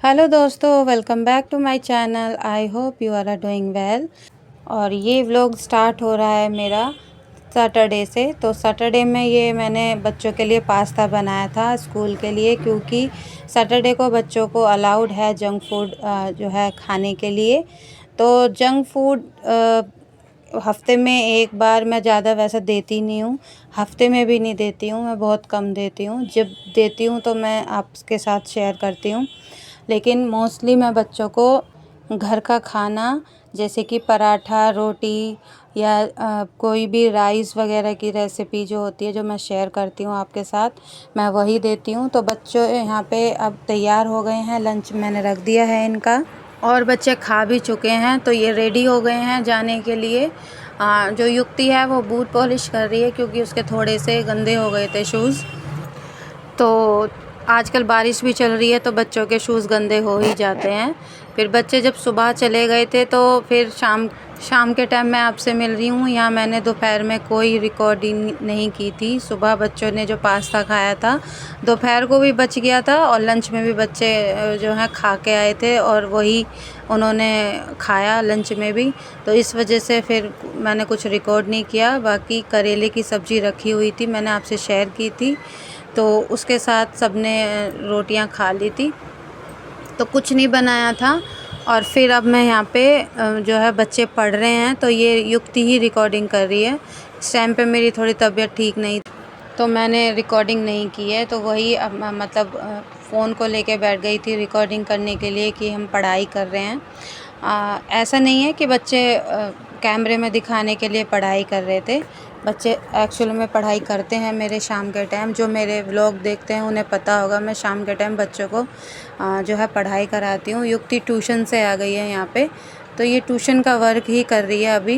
Hello दोस्तों, welcome back to my channel. I hope you are doing well. और ये vlog start हो रहा है मेरा सैटरडे से। तो सैटरडे में ये मैंने बच्चों के लिए पास्ता बनाया था स्कूल के लिए, क्योंकि सैटरडे को बच्चों को अलाउड है जंक फूड जो है खाने के लिए। तो जंक फूड हफ्ते में एक बार, मैं ज़्यादा वैसे देती नहीं हूँ, हफ्ते में भी नहीं देती हूँ, मैं बहुत कम देती हूँ। जब देती हूँ तो मैं आपके साथ शेयर करती हूँ। लेकिन मोस्टली मैं बच्चों को घर का खाना, जैसे कि पराठा, रोटी या कोई भी राइस वगैरह की रेसिपी जो होती है, जो मैं शेयर करती हूँ आपके साथ, मैं वही देती हूँ। तो बच्चों यहाँ पे अब तैयार हो गए हैं, लंच मैंने रख दिया है इनका, और बच्चे खा भी चुके हैं। तो ये रेडी हो गए हैं जाने के लिए। जो युक्ति है वो बूट पॉलिश कर रही है, क्योंकि उसके थोड़े से गंदे हो गए थे शूज़। तो आजकल बारिश भी चल रही है, तो बच्चों के शूज़ गंदे हो ही जाते हैं। फिर बच्चे जब सुबह चले गए थे, तो फिर शाम के टाइम मैं आपसे मिल रही हूँ। यहाँ मैंने दोपहर में कोई रिकॉर्डिंग नहीं की थी। सुबह बच्चों ने जो पास्ता खाया था, दोपहर को भी बच गया था, और लंच में भी बच्चे जो हैं खा के आए थे, और वही उन्होंने खाया लंच में भी। तो इस वजह से फिर मैंने कुछ रिकॉर्ड नहीं किया। बाकी करेले की सब्ज़ी रखी हुई थी, मैंने आपसे शेयर की थी, तो उसके साथ सबने रोटियां खा ली थी, तो कुछ नहीं बनाया था। और फिर अब मैं यहाँ पे जो है बच्चे पढ़ रहे हैं, तो ये युक्ति ही रिकॉर्डिंग कर रही है। इस टाइम पे मेरी थोड़ी तबीयत ठीक नहीं, तो मैंने रिकॉर्डिंग नहीं की है। तो वही अब मतलब फ़ोन को लेके बैठ गई थी रिकॉर्डिंग करने के लिए कि हम पढ़ाई कर रहे हैं। ऐसा नहीं है कि बच्चे कैमरे में दिखाने के लिए पढ़ाई कर रहे थे। बच्चे एक्चुअल में पढ़ाई करते हैं मेरे शाम के टाइम। जो मेरे व्लॉग देखते हैं उन्हें पता होगा, मैं शाम के टाइम बच्चों को जो है पढ़ाई कराती हूँ। युक्ति ट्यूशन से आ गई है यहाँ पे, तो ये ट्यूशन का वर्क ही कर रही है अभी।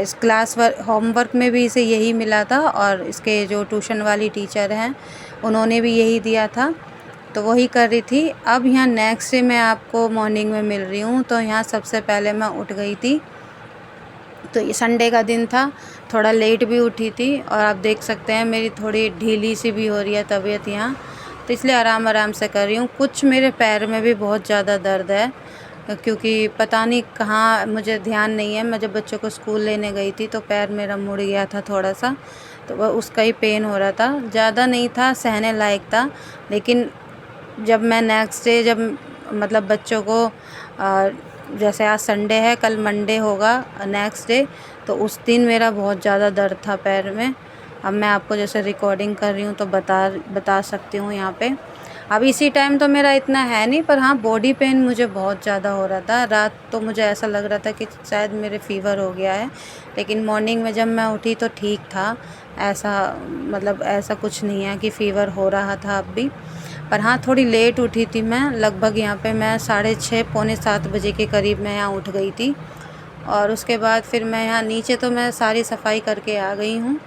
इस क्लास वर्क, होमवर्क में भी इसे यही मिला था, और इसके जो ट्यूशन वाली टीचर हैं उन्होंने भी यही दिया था, तो वही कर रही थी। अब यहाँ नेक्स्ट डे मैं आपको मॉर्निंग में मिल रही हूँ। तो यहाँ सबसे पहले मैं उठ गई थी, तो ये संडे का दिन था, थोड़ा लेट भी उठी थी, और आप देख सकते हैं मेरी थोड़ी ढीली सी भी हो रही है तबीयत यहाँ, तो इसलिए आराम आराम से कर रही हूँ। कुछ मेरे पैर में भी बहुत ज़्यादा दर्द है, क्योंकि पता नहीं कहाँ, मुझे ध्यान नहीं है। मैं जब बच्चों को स्कूल लेने गई थी तो पैर मेरा मुड़ गया था थोड़ा सा, तो वह उसका ही पेन हो रहा था। ज़्यादा नहीं था, सहने लायक था। लेकिन जब मैं नेक्स्ट डे, जब मतलब बच्चों को जैसे आज संडे है, कल मंडे होगा नेक्स्ट डे, तो उस दिन मेरा बहुत ज़्यादा दर्द था पैर में। अब मैं आपको जैसे रिकॉर्डिंग कर रही हूँ तो बता सकती हूँ यहाँ पे। अब इसी टाइम तो मेरा इतना है नहीं, पर हाँ बॉडी पेन मुझे बहुत ज़्यादा हो रहा था। रात तो मुझे ऐसा लग रहा था कि शायद मेरे फ़ीवर हो गया है, लेकिन मॉर्निंग में जब मैं उठी तो ठीक था। ऐसा मतलब ऐसा कुछ नहीं है कि फ़ीवर हो रहा था अब भी। पर हाँ, थोड़ी लेट उठी थी मैं, लगभग यहाँ पे मैं 6:30 पौने 7 बजे के करीब मैं यहाँ उठ गई थी। और उसके बाद फिर मैं यहाँ नीचे तो मैं सारी सफाई करके आ गई हूँ,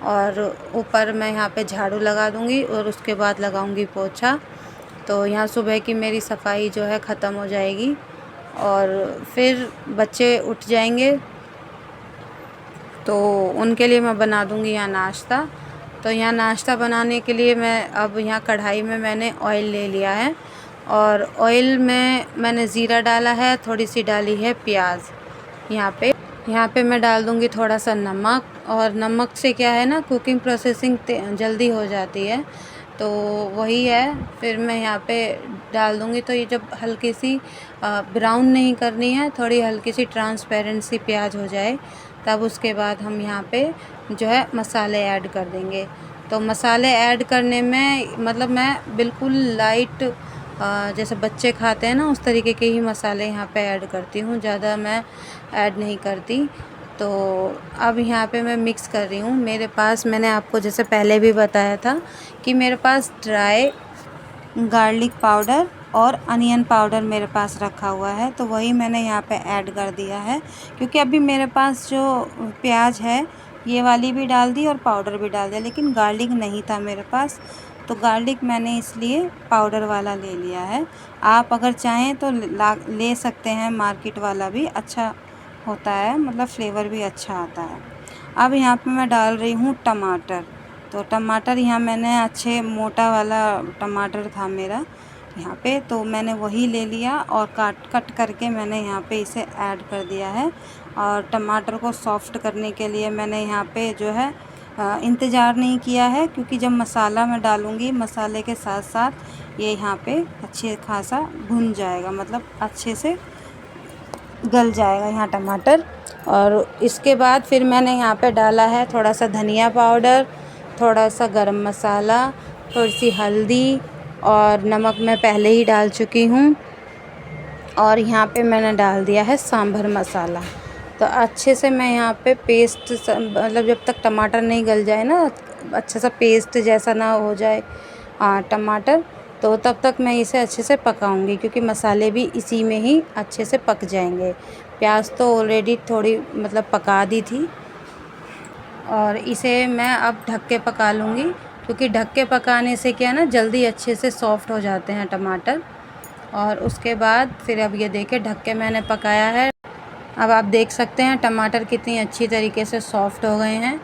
और ऊपर मैं यहाँ पे झाड़ू लगा दूँगी, और उसके बाद लगाऊँगी पोछा। तो यहाँ सुबह की मेरी सफाई जो है ख़त्म हो जाएगी, और फिर बच्चे उठ जाएंगे तो उनके लिए मैं बना दूँगी यहाँ नाश्ता। तो यहाँ नाश्ता बनाने के लिए मैं अब यहाँ कढ़ाई में मैंने ऑयल ले लिया है, और ऑयल में मैंने ज़ीरा डाला है, थोड़ी सी डाली है प्याज। यहाँ पे मैं डाल दूँगी थोड़ा सा नमक, और नमक से क्या है ना, कुकिंग प्रोसेसिंग जल्दी हो जाती है, तो वही है। फिर मैं यहाँ पे डाल दूँगी, तो ये जब हल्की सी ब्राउन नहीं करनी है, थोड़ी हल्की सी ट्रांसपेरेंट सी प्याज हो जाए, तब उसके बाद हम यहाँ पे जो है मसाले ऐड कर देंगे। तो मसाले ऐड करने में मतलब मैं बिल्कुल लाइट, जैसे बच्चे खाते हैं ना उस तरीके के ही मसाले यहाँ पे ऐड करती हूँ, ज़्यादा मैं ऐड नहीं करती। तो अब यहाँ पे मैं मिक्स कर रही हूँ। मेरे पास, मैंने आपको जैसे पहले भी बताया था कि मेरे पास ड्राई गार्लिक पाउडर और अनियन पाउडर मेरे पास रखा हुआ है, तो वही मैंने यहाँ पे ऐड कर दिया है। क्योंकि अभी मेरे पास जो प्याज है ये वाली भी डाल दी और पाउडर भी डाल दिया, लेकिन गार्लिक नहीं था मेरे पास, तो गार्लिक मैंने इसलिए पाउडर वाला ले लिया है। आप अगर चाहें तो ले सकते हैं, मार्केट वाला भी अच्छा होता है, मतलब फ्लेवर भी अच्छा आता है। अब यहाँ पे मैं डाल रही हूँ टमाटर। तो टमाटर यहाँ मैंने अच्छे मोटा वाला टमाटर था मेरा, यहाँ पे, तो मैंने वही ले लिया और कट करके मैंने यहाँ पे इसे ऐड कर दिया है। और टमाटर को सॉफ़्ट करने के लिए मैंने यहाँ पे जो है इंतज़ार नहीं किया है, क्योंकि जब मसाला मैं डालूँगी मसाले के साथ साथ ये यहाँ पे अच्छे खासा भुन जाएगा, मतलब अच्छे से गल जाएगा यहाँ टमाटर। और इसके बाद फिर मैंने यहाँ पे डाला है थोड़ा सा धनिया पाउडर, थोड़ा सा गरम मसाला, थोड़ी सी हल्दी और नमक मैं पहले ही डाल चुकी हूँ। और यहाँ पे मैंने डाल दिया है सांभर मसाला। तो अच्छे से मैं यहाँ पे पेस्ट मतलब जब तक टमाटर नहीं गल जाए ना, अच्छा सा पेस्ट जैसा ना हो जाए टमाटर, तो तब तक मैं इसे अच्छे से पकाऊंगी, क्योंकि मसाले भी इसी में ही अच्छे से पक जाएंगे। प्याज तो ऑलरेडी थोड़ी मतलब पका दी थी, और इसे मैं अब ढक के पका लूँगी, क्योंकि ढक के पकाने से क्या है ना, जल्दी अच्छे से सॉफ़्ट हो जाते हैं टमाटर। और उसके बाद फिर अब ये देखिए ढक के मैंने पकाया है। अब आप देख सकते हैं टमाटर कितनी अच्छी तरीके से सॉफ़्ट हो गए हैं।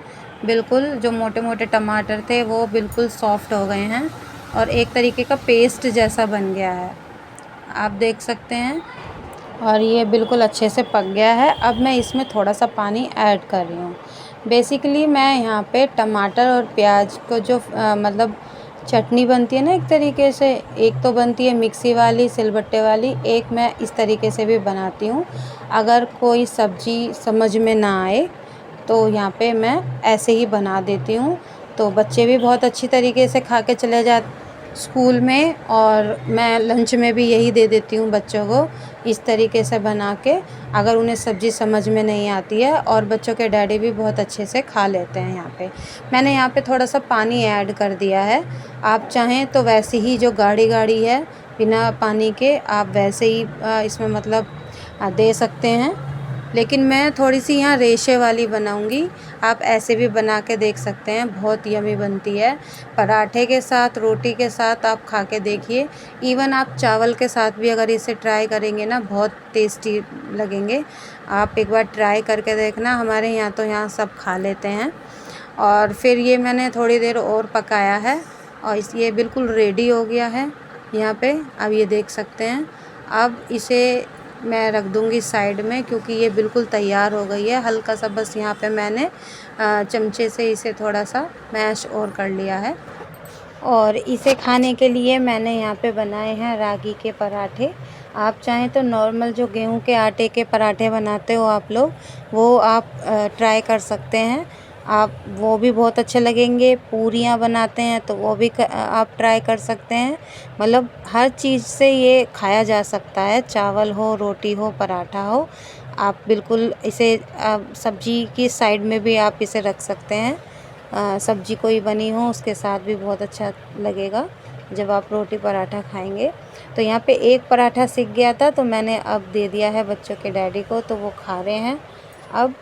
बिल्कुल जो मोटे मोटे टमाटर थे वो बिल्कुल सॉफ़्ट हो गए हैं और एक तरीके का पेस्ट जैसा बन गया है, आप देख सकते हैं। और ये बिल्कुल अच्छे से पक गया है। अब मैं इसमें थोड़ा सा पानी ऐड कर रही हूँ। बेसिकली मैं यहाँ पे टमाटर और प्याज को जो मतलब चटनी बनती है ना एक तरीके से, एक तो बनती है मिक्सी वाली सिलबट्टे वाली, एक मैं इस तरीके से भी बनाती हूँ। अगर कोई सब्ज़ी समझ में ना आए तो यहाँ पे मैं ऐसे ही बना देती हूँ, तो बच्चे भी बहुत अच्छी तरीके से खा के चले जाते स्कूल में। और मैं लंच में भी यही दे देती हूँ बच्चों को, इस तरीके से बना के, अगर उन्हें सब्ज़ी समझ में नहीं आती है। और बच्चों के डैडी भी बहुत अच्छे से खा लेते हैं। यहाँ पे मैंने यहाँ पे थोड़ा सा पानी ऐड कर दिया है। आप चाहें तो वैसे ही जो गाढ़ी गाढ़ी है बिना पानी के आप वैसे ही इसमें मतलब दे सकते हैं, लेकिन मैं थोड़ी सी यहाँ रेशे वाली बनाऊंगी। आप ऐसे भी बना के देख सकते हैं, बहुत यमी बनती है। पराठे के साथ, रोटी के साथ आप खा के देखिए। इवन आप चावल के साथ भी अगर इसे ट्राई करेंगे ना, बहुत टेस्टी लगेंगे। आप एक बार ट्राई करके देखना, हमारे यहाँ तो यहाँ सब खा लेते हैं। और फिर ये मैंने थोड़ी देर और पकाया है और ये बिल्कुल रेडी हो गया है यहाँ पे, अब ये देख सकते हैं। अब इसे मैं रख दूँगी साइड में, क्योंकि ये बिल्कुल तैयार हो गई है। हल्का सा बस यहाँ पे मैंने चमचे से इसे थोड़ा सा मैश और कर लिया है। और इसे खाने के लिए मैंने यहाँ पे बनाए हैं रागी के पराठे। आप चाहें तो नॉर्मल जो गेहूं के आटे के पराठे बनाते हो आप लोग, वो आप ट्राई कर सकते हैं। आप वो भी बहुत अच्छे लगेंगे। पूरियाँ बनाते हैं तो वो भी आप ट्राई कर सकते हैं। मतलब हर चीज़ से ये खाया जा सकता है, चावल हो, रोटी हो, पराठा हो। आप बिल्कुल इसे सब्जी की साइड में भी आप इसे रख सकते हैं। सब्जी कोई बनी हो उसके साथ भी बहुत अच्छा लगेगा जब आप रोटी पराठा खाएंगे। तो यहाँ पे एक पराठा सिक गया था, तो मैंने अब दे दिया है बच्चों के डैडी को, तो वो खा रहे हैं अब।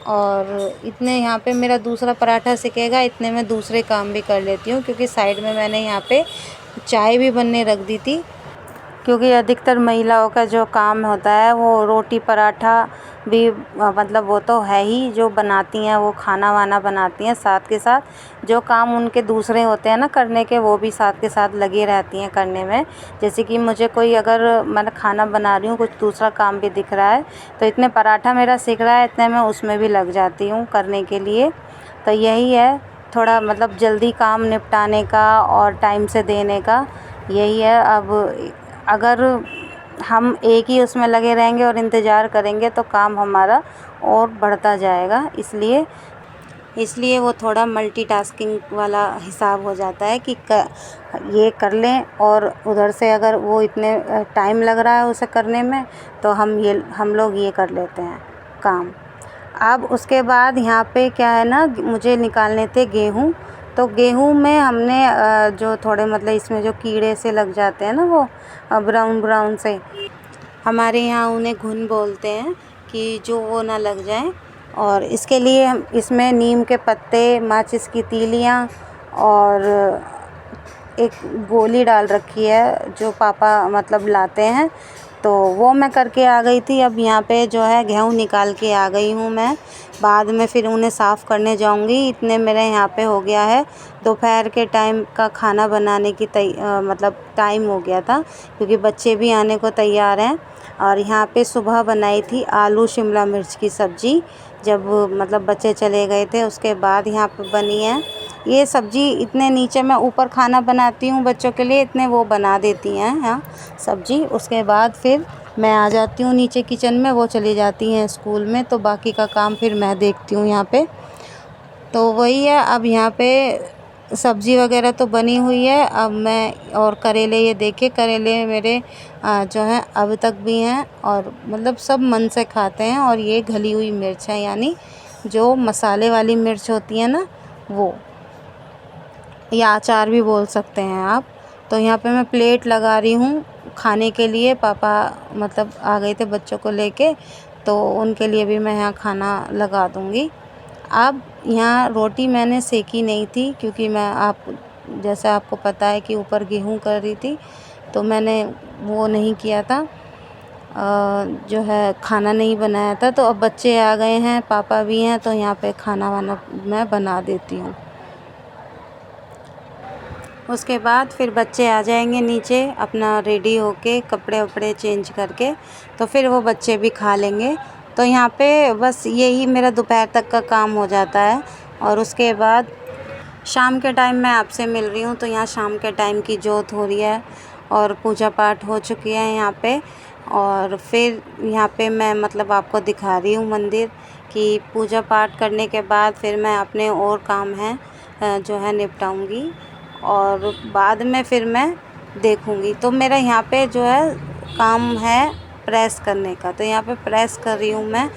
और इतने यहाँ पे मेरा दूसरा पराठा सिकेगा, इतने में दूसरे काम भी कर लेती हूँ, क्योंकि साइड में मैंने यहाँ पे चाय भी बनने रख दी थी। क्योंकि अधिकतर महिलाओं का जो काम होता है वो रोटी पराठा भी मतलब वो तो है ही, जो बनाती हैं वो खाना वाना बनाती हैं, साथ के साथ जो काम उनके दूसरे होते हैं ना करने के, वो भी साथ के साथ लगी रहती हैं करने में। जैसे कि मुझे कोई अगर मैं खाना बना रही हूँ, कुछ दूसरा काम भी दिख रहा है, तो इतने पराठा मेरा सिक रहा है, इतने मैं उसमें भी लग जाती हूँ करने के लिए। तो यही है थोड़ा मतलब जल्दी काम निपटाने का और टाइम से देने का, यही है। अब अगर हम एक ही उसमें लगे रहेंगे और इंतज़ार करेंगे तो काम हमारा और बढ़ता जाएगा। इसलिए वो थोड़ा मल्टीटास्किंग वाला हिसाब हो जाता है कि ये कर लें, और उधर से अगर वो इतने टाइम लग रहा है उसे करने में, तो हम लोग ये कर लेते हैं काम। अब उसके बाद यहाँ पे क्या है ना, मुझे निकालने थे गेहूँ। तो गेहूँ में हमने जो थोड़े मतलब इसमें जो कीड़े से लग जाते हैं ना, वो ब्राउन ब्राउन से, हमारे यहाँ उन्हें घुन बोलते हैं, कि जो वो ना लग जाए। और इसके लिए हम इसमें नीम के पत्ते, माचिस की तीलियाँ और एक गोली डाल रखी है जो पापा मतलब लाते हैं, तो वो मैं करके आ गई थी। अब यहाँ पे जो है गेहूँ निकाल के आ गई हूँ मैं। बाद में फिर उन्हें साफ़ करने जाऊँगी। इतने मेरे यहाँ पे हो गया है, दोपहर के टाइम का खाना बनाने की मतलब टाइम हो गया था, क्योंकि बच्चे भी आने को तैयार हैं। और यहाँ पे सुबह बनाई थी आलू शिमला मिर्च की सब्ज़ी, जब मतलब बच्चे चले गए थे उसके बाद यहाँ पे बनी है ये सब्ज़ी। इतने नीचे मैं ऊपर खाना बनाती हूँ बच्चों के लिए, इतने वो बना देती हैं यहाँ सब्ज़ी। उसके बाद फिर मैं आ जाती हूँ नीचे किचन में, वो चली जाती हैं स्कूल में, तो बाकी का काम फिर मैं देखती हूँ यहाँ पे। तो वही है, अब यहाँ पे सब्ज़ी वगैरह तो बनी हुई है। अब मैं और करेले, ये देखिए करेले मेरे जो है अब तक भी हैं, और मतलब सब मन से खाते हैं। और ये घली हुई मिर्च है, यानी जो मसाले वाली मिर्च होती है ना, वो, या अचार भी बोल सकते हैं आप। तो यहाँ पे मैं प्लेट लगा रही हूँ खाने के लिए। पापा मतलब आ गए थे बच्चों को लेके, तो उनके लिए भी मैं यहाँ खाना लगा दूँगी। अब यहाँ रोटी मैंने सेकी नहीं थी, क्योंकि जैसे आपको पता है कि ऊपर गेहूँ कर रही थी, तो मैंने वो नहीं किया था, जो है खाना नहीं बनाया था। तो अब बच्चे आ गए हैं, पापा भी हैं, तो यहाँ पे खाना वाना मैं बना देती हूँ। उसके बाद फिर बच्चे आ जाएंगे नीचे अपना रेडी होके, कपड़े वपड़े चेंज करके, तो फिर वो बच्चे भी खा लेंगे। तो यहाँ पे बस यही मेरा दोपहर तक का काम हो जाता है। और उसके बाद शाम के टाइम मैं आपसे मिल रही हूँ। तो यहाँ शाम के टाइम की जोत हो रही है और पूजा पाठ हो चुकी है यहाँ पे। और फिर यहाँ पे मैं मतलब आपको दिखा रही हूँ मंदिर कि पूजा पाठ करने के बाद फिर मैं अपने और काम हैं जो है निपटाऊँगी, और बाद में फिर मैं देखूँगी। तो मेरा यहाँ पे जो है काम है प्रेस करने का, तो यहाँ पे प्रेस कर रही हूँ मैं।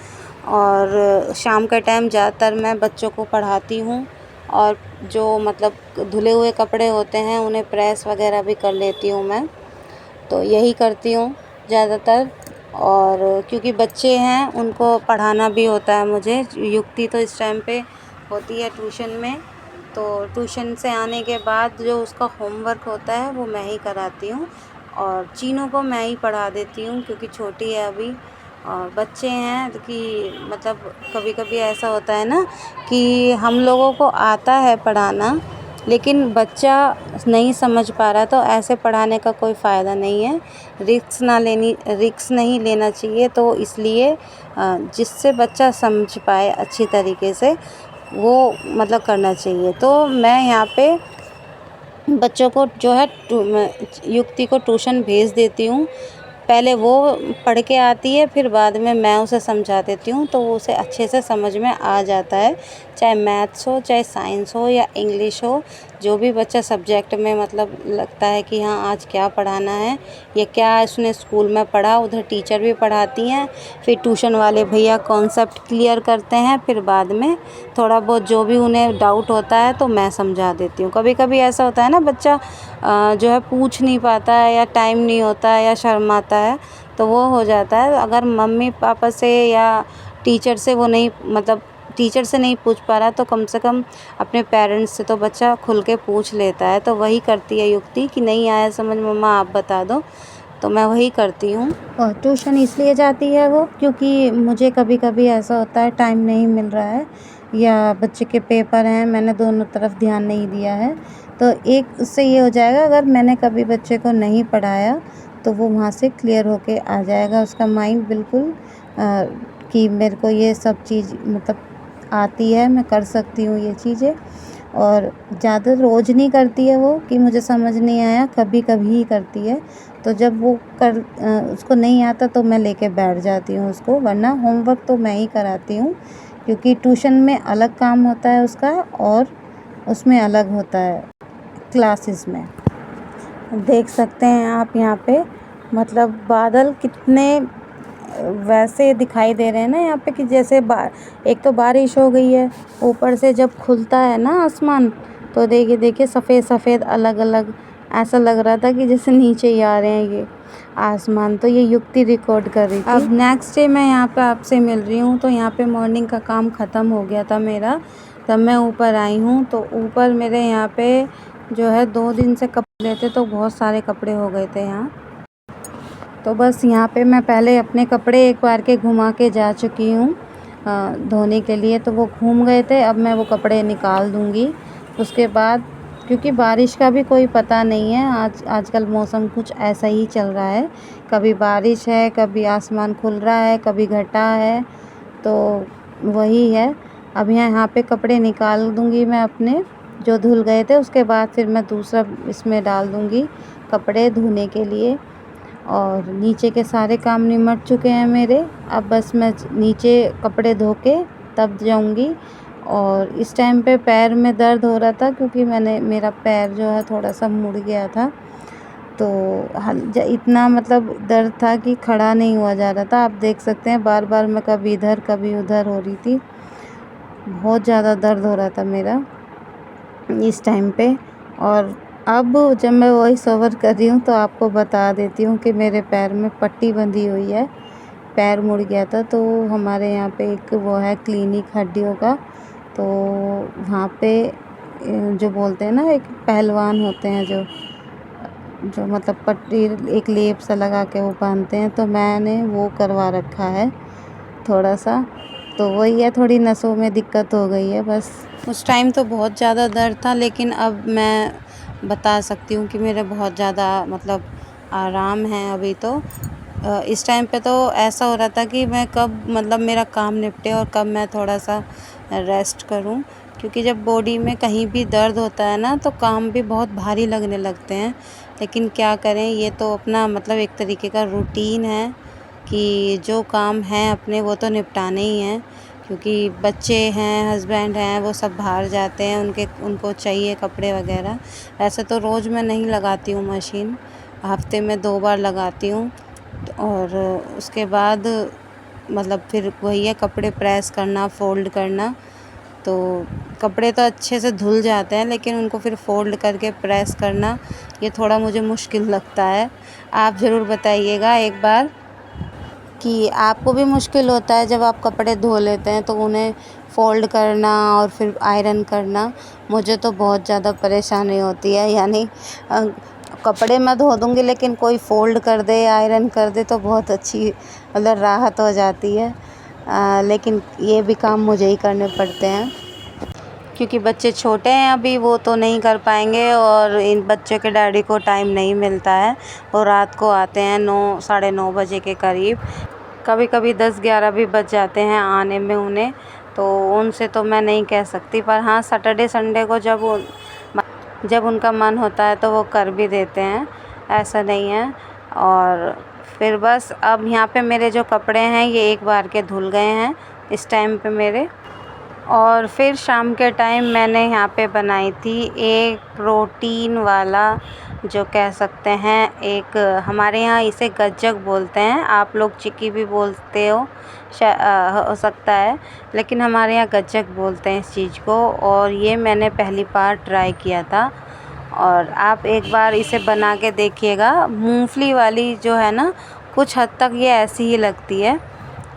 और शाम के टाइम ज़्यादातर मैं बच्चों को पढ़ाती हूँ, और जो मतलब धुले हुए कपड़े होते हैं उन्हें प्रेस वगैरह भी कर लेती हूँ मैं। तो यही करती हूँ ज़्यादातर। और क्योंकि बच्चे हैं उनको पढ़ाना भी होता है मुझे। युक्ति तो इस टाइम पे होती है ट्यूशन में, तो ट्यूशन से आने के बाद जो उसका होमवर्क होता है वो मैं ही कराती हूँ, और चीनों को मैं ही पढ़ा देती हूँ, क्योंकि छोटी है अभी। और बच्चे हैं कि मतलब कभी कभी ऐसा होता है ना कि हम लोगों को आता है पढ़ाना, लेकिन बच्चा नहीं समझ पा रहा, तो ऐसे पढ़ाने का कोई फ़ायदा नहीं है। रिस्क नहीं लेना चाहिए। तो इसलिए जिससे बच्चा समझ पाए अच्छी तरीके से, वो मतलब करना चाहिए। तो मैं यहाँ पे बच्चों को जो है युक्ति को ट्यूशन भेज देती हूँ। पहले वो पढ़ के आती है, फिर बाद में मैं उसे समझा देती हूँ, तो वो उसे अच्छे से समझ में आ जाता है। चाहे मैथ्स हो, चाहे साइंस हो, या इंग्लिश हो, जो भी बच्चा सब्जेक्ट में मतलब लगता है कि हाँ आज क्या पढ़ाना है, या क्या उसने स्कूल में पढ़ा, उधर टीचर भी पढ़ाती हैं, फिर ट्यूशन वाले भैया कॉन्सेप्ट क्लियर करते हैं, फिर बाद में थोड़ा बहुत जो भी उन्हें डाउट होता है तो मैं समझा देती हूँ। कभी कभी ऐसा होता है ना, बच्चा जो है पूछ नहीं पाता है, या टाइम नहीं होता है, या शर्माता है, तो वो हो जाता है। अगर मम्मी पापा से या टीचर से वो नहीं मतलब टीचर से नहीं पूछ पा रहा, तो कम से कम अपने पेरेंट्स से तो बच्चा खुल के पूछ लेता है। तो वही करती है युक्ति कि नहीं आया समझ मम्मा आप बता दो, तो मैं वही करती हूँ। और ट्यूशन इसलिए जाती है वो, क्योंकि मुझे कभी कभी ऐसा होता है टाइम नहीं मिल रहा है, या बच्चे के पेपर हैं, मैंने दोनों तरफ ध्यान नहीं दिया है। तो एक उससे ये हो जाएगा, अगर मैंने कभी बच्चे को नहीं पढ़ाया तो वो वहाँ से क्लियर होके आ जाएगा, उसका माइंड बिल्कुल कि मेरे को ये सब चीज़ मतलब आती है, मैं कर सकती हूँ ये चीज़ें। और ज़्यादा रोज़ नहीं करती है वो कि मुझे समझ नहीं आया, कभी कभी ही करती है। तो जब वो उसको नहीं आता तो मैं लेके बैठ जाती हूँ उसको, वरना होमवर्क तो मैं ही कराती हूँ, क्योंकि ट्यूशन में अलग काम होता है उसका, और उसमें अलग होता है क्लासेस में। देख सकते हैं आप यहाँ पे मतलब बादल कितने वैसे दिखाई दे रहे हैं ना यहाँ पे, कि जैसे एक तो बारिश हो गई है, ऊपर से जब खुलता है ना आसमान, तो देखिए देखिए सफ़ेद सफ़ेद अलग अलग, ऐसा लग रहा था कि जैसे नीचे ही आ रहे हैं ये आसमान। तो ये युक्ति रिकॉर्ड कर रही थी। अब नेक्स्ट डे मैं यहाँ पे आपसे मिल रही हूँ। तो यहाँ पे मॉर्निंग का काम ख़त्म हो गया था मेरा, तब मैं ऊपर आई हूँ। तो ऊपर मेरे यहाँ पे जो है 2 दिन से कपड़े थे, तो बहुत सारे कपड़े हो गए थे यहाँ। तो बस यहाँ पे मैं पहले अपने कपड़े एक बार के घुमा के जा चुकी हूँ धोने के लिए, तो वो घूम गए थे। अब मैं वो कपड़े निकाल दूँगी। उसके बाद क्योंकि बारिश का भी कोई पता नहीं है, आजकल मौसम कुछ ऐसा ही चल रहा है, कभी बारिश है, कभी आसमान खुल रहा है, कभी घटा है, तो वही है। अब यहाँ पे कपड़े निकाल दूँगी मैं अपने जो धुल गए थे। उसके बाद फिर मैं दूसरा इसमें डाल दूँगी कपड़े धोने के लिए। और नीचे के सारे काम निमट चुके हैं मेरे। अब बस मैं नीचे कपड़े धो के तब जाऊँगी। और इस टाइम पे पैर में दर्द हो रहा था क्योंकि मेरा पैर जो है थोड़ा सा मुड़ गया था, तो इतना मतलब दर्द था कि खड़ा नहीं हुआ जा रहा था। आप देख सकते हैं बार बार मैं कभी इधर कभी उधर हो रही थी। बहुत ज़्यादा दर्द हो रहा था मेरा इस टाइम पे। और अब जब मैं वॉइस ओवर कर रही हूँ तो आपको बता देती हूँ कि मेरे पैर में पट्टी बंधी हुई है। पैर मुड़ गया था, तो हमारे यहाँ पे एक वो है क्लिनिक हड्डियों का, तो वहाँ पे जो बोलते हैं ना, एक पहलवान होते हैं जो मतलब पट्टी एक लेप सा लगा के वो बांधते हैं, तो मैंने वो करवा रखा है थोड़ा सा। तो वही है, थोड़ी नसों में दिक्कत हो गई है बस। उस टाइम तो बहुत ज़्यादा दर्द था, लेकिन अब मैं बता सकती हूँ कि मेरे बहुत ज़्यादा मतलब आराम है अभी तो। इस टाइम पे तो ऐसा हो रहा था कि मैं कब मतलब मेरा काम निपटे और कब मैं थोड़ा सा रेस्ट करूँ, क्योंकि जब बॉडी में कहीं भी दर्द होता है ना तो काम भी बहुत भारी लगने लगते हैं। लेकिन क्या करें, ये तो अपना मतलब एक तरीके का रूटीन है कि जो काम हैं अपने वो तो निपटाने ही हैं, क्योंकि बच्चे हैं, हस्बैंड हैं, वो सब बाहर जाते हैं, उनको चाहिए कपड़े वगैरह। वैसे तो रोज़ मैं नहीं लगाती हूँ मशीन, हफ्ते में 2 बार लगाती हूँ। और उसके बाद मतलब फिर वही है, कपड़े प्रेस करना, फ़ोल्ड करना। तो कपड़े तो अच्छे से धुल जाते हैं, लेकिन उनको फिर फ़ोल्ड करके प्रेस करना ये थोड़ा मुझे मुश्किल लगता है। आप ज़रूर बताइएगा एक बार कि आपको भी मुश्किल होता है जब आप कपड़े धो लेते हैं तो उन्हें फ़ोल्ड करना और फिर आयरन करना। मुझे तो बहुत ज़्यादा परेशानी होती है, यानी कपड़े मैं धो दूँगी लेकिन कोई फ़ोल्ड कर दे, आयरन कर दे तो बहुत अच्छी मतलब राहत हो जाती है। लेकिन ये भी काम मुझे ही करने पड़ते हैं क्योंकि बच्चे छोटे हैं अभी, वो तो नहीं कर पाएंगे और इन बच्चों के डैडी को टाइम नहीं मिलता है। वो रात को आते हैं 9 साढ़े 9 बजे के करीब, कभी कभी 10-11 भी बज जाते हैं आने में उन्हें, तो उनसे तो मैं नहीं कह सकती। पर हाँ, सैटरडे संडे को जब उनका मन होता है तो वो कर भी देते हैं, ऐसा नहीं है। और फिर बस अब यहाँ पे मेरे जो कपड़े हैं ये एक बार के धुल गए हैं इस टाइम पे मेरे। और फिर शाम के टाइम मैंने यहाँ पे बनाई थी एक प्रोटीन वाला, जो कह सकते हैं एक, हमारे यहाँ इसे गज्जक बोलते हैं, आप लोग चिक्की भी बोलते हो सकता है, लेकिन हमारे यहाँ गज्जक बोलते हैं इस चीज़ को। और ये मैंने पहली बार ट्राई किया था, और आप एक बार इसे बना के देखिएगा। मूंगफली वाली जो है ना, कुछ हद तक ये ऐसी ही लगती है,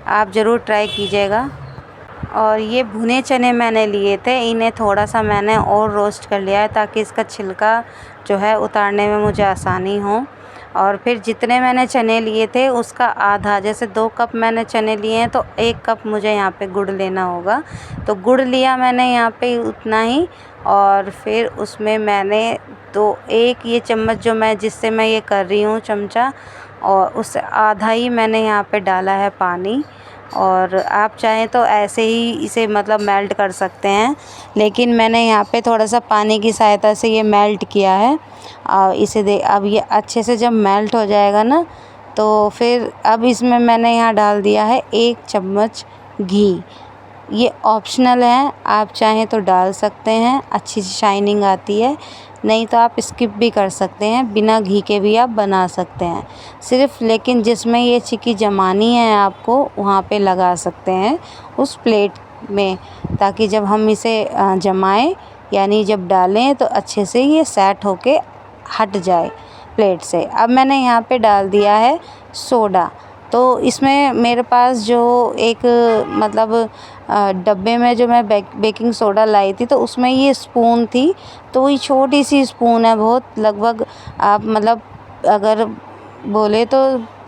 आप ज़रूर ट्राई कीजिएगा। और ये भुने चने मैंने लिए थे, इन्हें थोड़ा सा मैंने और रोस्ट कर लिया है ताकि इसका छिलका जो है उतारने में मुझे आसानी हो। और फिर जितने मैंने चने लिए थे उसका आधा, जैसे 2 कप मैंने चने लिए हैं तो 1 कप मुझे यहाँ पे गुड़ लेना होगा, तो गुड़ लिया मैंने यहाँ पे उतना ही। और फिर उसमें मैंने 1 ये चम्मच जो जिससे मैं ये कर रही हूँ चमचा, और उससे आधा ही मैंने यहाँ पे डाला है पानी। और आप चाहें तो ऐसे ही इसे मतलब मेल्ट कर सकते हैं, लेकिन मैंने यहाँ पे थोड़ा सा पानी की सहायता से ये मेल्ट किया है। अब ये अच्छे से जब मेल्ट हो जाएगा ना, तो फिर अब इसमें मैंने यहाँ डाल दिया है 1 चम्मच घी। ये ऑप्शनल है, आप चाहें तो डाल सकते हैं, अच्छी सी शाइनिंग आती है, नहीं तो आप स्किप भी कर सकते हैं, बिना घी के भी आप बना सकते हैं सिर्फ। लेकिन जिसमें ये चिक्की जमानी है आपको वहाँ पे लगा सकते हैं उस प्लेट में, ताकि जब हम इसे जमाएं यानी जब डालें तो अच्छे से ये सेट होके हट जाए प्लेट से। अब मैंने यहाँ पे डाल दिया है सोडा। तो इसमें मेरे पास जो एक मतलब डब्बे में जो मैं बेकिंग सोडा लाई थी, तो उसमें ये स्पून थी, तो वही छोटी सी स्पून है बहुत, लगभग आप मतलब अगर बोले तो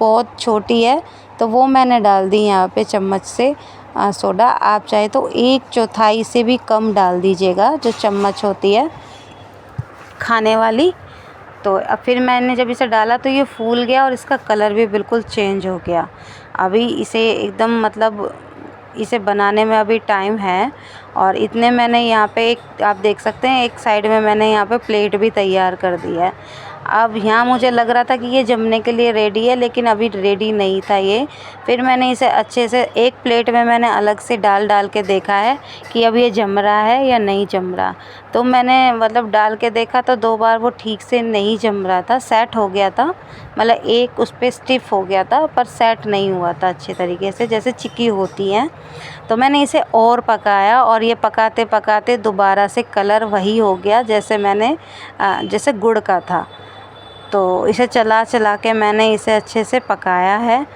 बहुत छोटी है तो वो मैंने डाल दी यहाँ पे चम्मच से सोडा। आप चाहे तो 1/4 से भी कम डाल दीजिएगा, जो चम्मच होती है खाने वाली। तो अब फिर मैंने जब इसे डाला तो ये फूल गया और इसका कलर भी बिल्कुल चेंज हो गया। अभी इसे एकदम मतलब इसे बनाने में अभी टाइम है। और इतने मैंने यहाँ पे एक आप देख सकते हैं, एक साइड में मैंने यहाँ पे प्लेट भी तैयार कर दी है। अब यहाँ मुझे लग रहा था कि ये जमने के लिए रेडी है, लेकिन अभी रेडी नहीं था ये। फिर मैंने इसे अच्छे से एक प्लेट में मैंने अलग से डाल के देखा है कि अब ये जम रहा है या नहीं जम रहा। तो मैंने मतलब डाल के देखा तो 2 बार वो ठीक से नहीं जम रहा था, सेट हो गया था, मतलब एक उस पर स्टिफ हो गया था पर सेट नहीं हुआ था अच्छे तरीके से, जैसे चिक्की होती हैं। तो मैंने इसे और पकाया और ये पकाते पकाते दोबारा से कलर वही हो गया जैसे मैंने जैसे गुड़ का था। तो इसे चला के मैंने इसे अच्छे से पकाया है।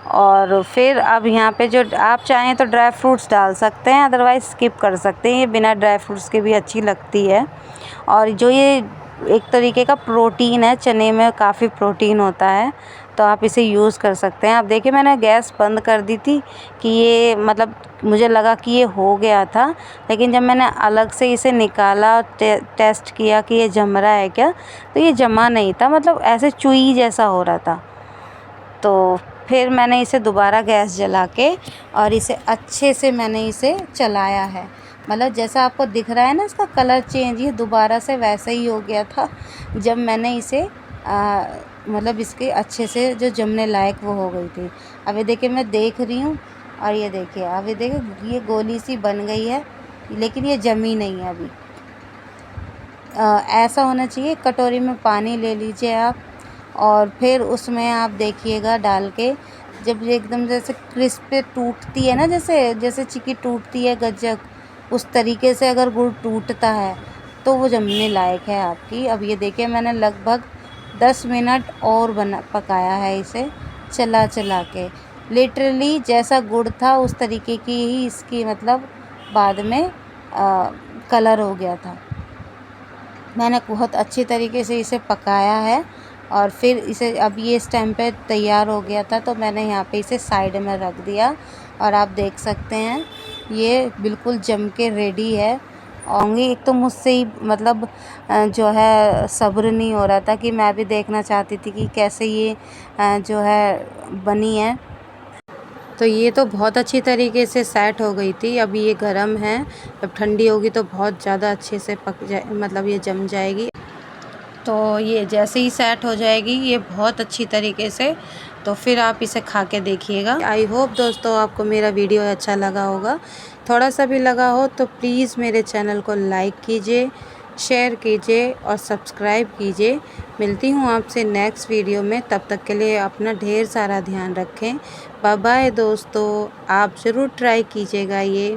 और फिर अब यहाँ पे जो आप चाहें तो ड्राई फ्रूट्स डाल सकते हैं, अदरवाइज़ स्किप कर सकते हैं, ये बिना ड्राई फ्रूट्स के भी अच्छी लगती है। और जो ये एक तरीके का प्रोटीन है, चने में काफ़ी प्रोटीन होता है, तो आप इसे यूज़ कर सकते हैं। अब देखिए मैंने गैस बंद कर दी थी कि ये मतलब मुझे लगा कि ये हो गया था, लेकिन जब मैंने अलग से इसे निकाला टेस्ट किया कि ये जम रहा है क्या, तो ये जमा नहीं था, मतलब ऐसे चुई जैसा हो रहा था। तो फिर मैंने इसे दोबारा गैस जला के और इसे अच्छे से मैंने इसे चलाया है। मतलब जैसा आपको दिख रहा है ना, इसका कलर चेंज, ये दोबारा से वैसा ही हो गया था जब मैंने इसे मतलब इसके अच्छे से जो जमने लायक वो हो गई थी। अब ये देखिए मैं देख रही हूँ और ये देखिए, अब ये देखिए ये गोली सी बन गई है, लेकिन ये जमी नहीं है अभी। ऐसा होना चाहिए। कटोरी में पानी ले लीजिए आप और फिर उसमें आप देखिएगा डाल के, जब ये एकदम जैसे क्रिस्प टूटती है ना, जैसे चिक्की टूटती है गज्जक, उस तरीके से अगर गुड़ टूटता है तो वो जमने लायक है आपकी। अब ये देखिए मैंने लगभग 10 मिनट और पकाया है इसे चला के। लिटरली जैसा गुड़ था उस तरीके की ही इसकी मतलब बाद में कलर हो गया था। मैंने बहुत अच्छी तरीके से इसे पकाया है और फिर इसे अब ये इस टाइम पे तैयार हो गया था, तो मैंने यहाँ पे इसे साइड में रख दिया और आप देख सकते हैं ये बिल्कुल जम के रेडी है। और एक तो मुझसे ही मतलब जो है सब्र नहीं हो रहा था कि मैं भी देखना चाहती थी कि कैसे ये जो है बनी है। तो ये तो बहुत अच्छी तरीके से सेट हो गई थी। अभी ये गरम है, जब ठंडी होगी तो बहुत ज़्यादा अच्छे से पक जाए, मतलब ये जम जाएगी। तो ये जैसे ही सेट हो जाएगी ये बहुत अच्छी तरीके से, तो फिर आप इसे खा के देखिएगा। आई होप दोस्तों आपको मेरा वीडियो अच्छा लगा होगा। थोड़ा सा भी लगा हो तो प्लीज़ मेरे चैनल को लाइक कीजिए, शेयर कीजिए और सब्सक्राइब कीजिए। मिलती हूँ आपसे नेक्स्ट वीडियो में, तब तक के लिए अपना ढेर सारा ध्यान रखें। बाय बाय दोस्तों, आप ज़रूर ट्राई कीजिएगा ये।